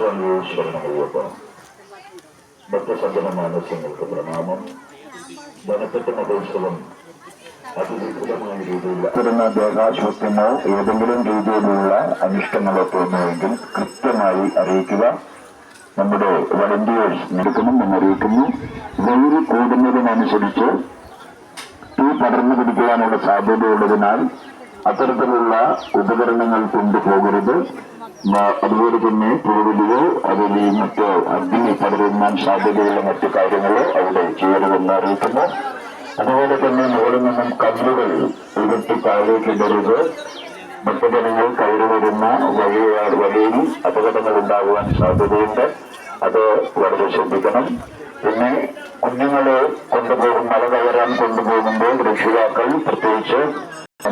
സ്വാമീശ്വരനയ്യപ്പ. ഭക്തസജ്ജന മാനസങ്ങൾക്ക് പ്രണാമം. ധനപ്പെട്ട മഹോത്സവം അതിവിപുലമായ രീതിയിൽ ദേഹാശ്വസ്യമോ ഏതെങ്കിലും രീതിയിലുള്ള അനിഷ്ടങ്ങളോ തോന്നുമെങ്കിൽ കൃത്യമായി അറിയിക്കുക. നമ്മുടെ വളണ്ടിയേഴ്സ് എടുക്കണം എന്നറിയിക്കുന്നു. വെയിൽ കൂടുന്നതിനനുസരിച്ച് തീ പടർന്നു പിടിക്കുവാനുള്ള സാധ്യതയുള്ളതിനാൽ അത്തരത്തിലുള്ള ഉപകരണങ്ങൾ കൊണ്ടുപോകരുത്. അതുപോലെ തന്നെ പുഴവിലിയോ അതിൽ മറ്റ് അഗ്നി പടരുവാൻ സാധ്യതയുള്ള മറ്റു കാര്യങ്ങളോ അവിടെ ചെയ്യരുതെന്ന് അറിയിക്കുന്നു. അതുപോലെ തന്നെ മുകളിൽ നിന്നും കല്ലുകൾ ഉയർത്തി താഴേക്ക് ഇടരുത്. ഭക്തജനങ്ങൾ കയറി വരുന്ന വഴിയിൽ അപകടങ്ങൾ ഉണ്ടാകുവാൻ സാധ്യതയുണ്ട്. അത് വളരെ ശ്രദ്ധിക്കണം. പിന്നെ കുഞ്ഞുങ്ങളെ കൊണ്ടുപോകും മല കയറാൻ കൊണ്ടുപോകുമ്പോൾ രക്ഷിതാക്കൾ പ്രത്യേകിച്ച്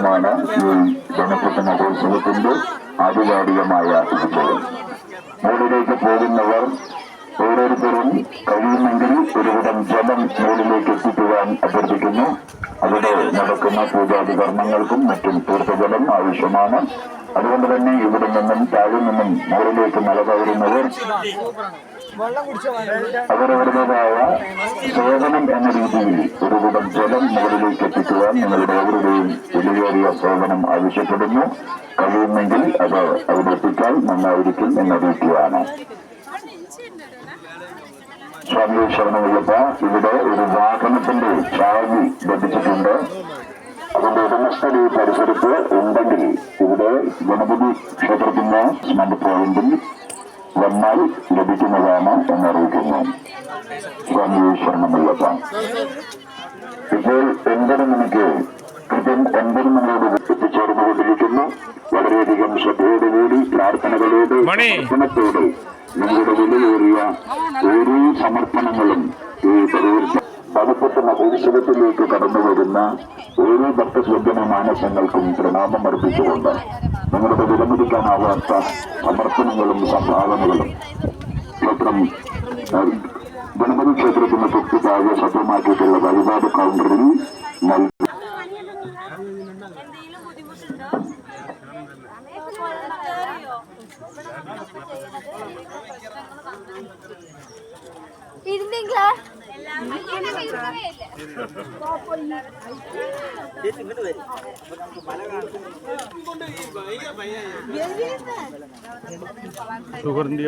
ാണ് ഈ ഗണപതി മഹോത്സവത്തിന്റെ ആധികാരികമായ വിജയം. മുകളിലേക്ക് പോകുന്നവർ ഓരോരുത്തരും കഴിയുമെങ്കിൽ ഒരുവിധം ജലം മുകളിലേക്ക് എത്തിക്കുവാൻ അഭ്യർത്ഥിക്കുന്നു. അവിടെ നടക്കുന്ന പൂജാതി കർമ്മങ്ങൾക്കും മറ്റും തീർത്ഥജലം ആവശ്യമാണ്. അതുകൊണ്ട് തന്നെ ഇവിടെ നിന്നും താഴെ നിന്നും മുകളിലേക്ക് മല കയറുന്നവർ അവരവരുടേതായ സേവനം എന്ന രീതിയിൽ ഒരുവിധം ജലം മുകളിലേക്ക് എത്തിക്കുവാൻ നിങ്ങളുടെ അവരുടെയും വിലയേറിയ സേവനം ആവശ്യപ്പെടുന്നു. കഴിയുമെങ്കിൽ അത് അവിടെ എത്തിച്ചാൽ നന്നായിരിക്കും എന്നറിയിക്കുകയാണ്. സ്വാമി ശരണമയ്യപ്പ, ഇവിടെ ഒരു വാഹനത്തിന്റെ ചാവി ലഭിച്ചിട്ടുണ്ട്. അതിന്റെ ഉടമസ്ഥൻ ഈ പരിസരത്ത് ഉണ്ടെങ്കിൽ ഇവിടെ ഗണപതി ക്ഷേത്രത്തിന്റെ സ്മരണ പോയിന്റിൽ വന്നാൽ ലഭിക്കുന്നതാണ് എന്നറിയിക്കുന്നു. സ്വാമി ശരണമയ്യപ്പ. ഇപ്പോൾ 9 മണിക്ക് കൃത്യം 9 മണിയോട് എത്തിച്ചേർന്നുകൊണ്ടിരിക്കുന്നു. വളരെയധികം ശ്രദ്ധയോടുകൂടി പ്രാർത്ഥനകളോട് സമർപ്പണത്തോട് നിങ്ങളുടെ വിലയേറിയ ഓരോ സമർപ്പണങ്ങളും ഈ ധനപ്പെട്ട മഹോത്സവത്തിലേക്ക് കടന്നു വരുന്ന ഓരോ ഭക്തസ്വജന മാനസങ്ങൾക്കും പ്രണാമം അർപ്പിച്ചുകൊണ്ട് നിങ്ങളുടെ വിലമതിക്കാനാവാത്ത സമർപ്പണങ്ങളും സംഭാവനകളും ക്ഷേത്രം ഗണപതി ക്ഷേത്രത്തിന് തൊട്ട് താഴെ സജ്ജമാക്കിയിട്ടുള്ള വഴിപാട് കൗണ്ടറിൽ നൽകി. ഷുഗറിന്റെ